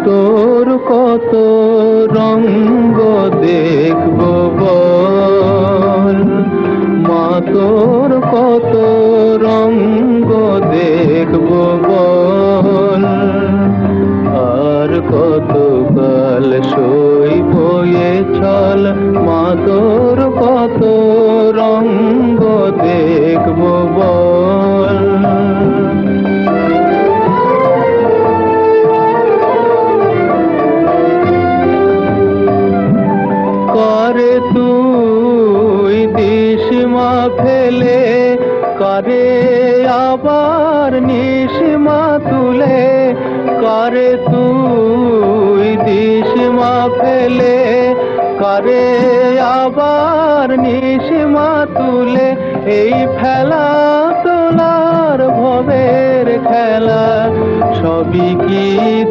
তোর কত রঙ্গ দেখব বল, মা তোর কত রঙ্গ দেখব বল। আর কত কাল সইব এ ছল, মা তোর কত রঙ্গ দেখব বল। কারে তুই দিস মা ফেলে, কারে আবার নিস মা তুলে। কারে তুই দিস মা ফেলে, কারে আবার নিস মা তুলে। এই ফেলা তোলার ভবের খেলা, সবই কি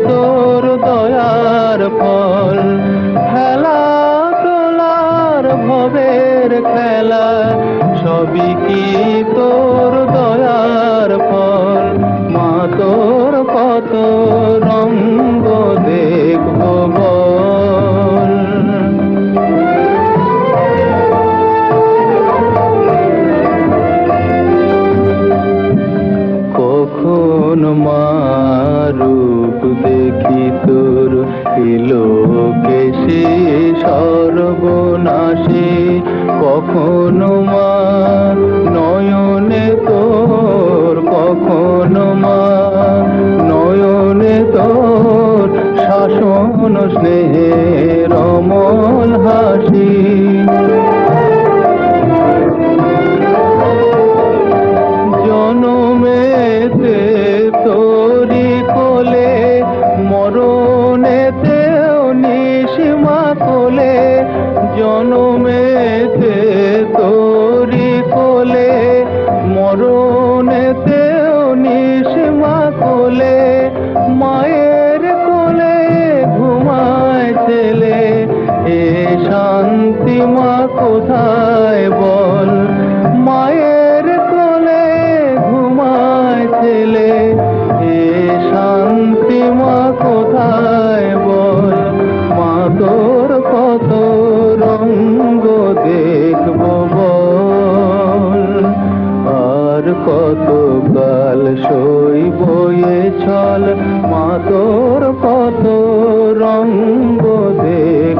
তোর দয়ার ফল। খেলা ভবের খেলা, সবই কি তোর দয়ার ফল। মা তোর কত রঙ্গ দেখব বল। কখন মা রূপ দেখি তোর, এলোকেশে সর্বনাশে। কখনো মা নয়নে তোর, কখনো মা নয়নে তোর শাসন স্নেহের অমল হাসি। জনমেতে তোরি কোলে, মরণেতেও নিস মা কোলে। জনমেতে তোরি কোলে, মরণেতেও নিস মা কোলে। মায়ের কোলে ঘুমায় ছেলে, এ শান্তি মা কোথায় বল। মায়ের কোলে ঘুমায় ছেলে, এ শান্তি মা কোথায় বল। মা তোর কত রঙ্গ দেখব বল। আর কত কাল সইব এ ছল, মা তোর কত রঙ্গ দেখ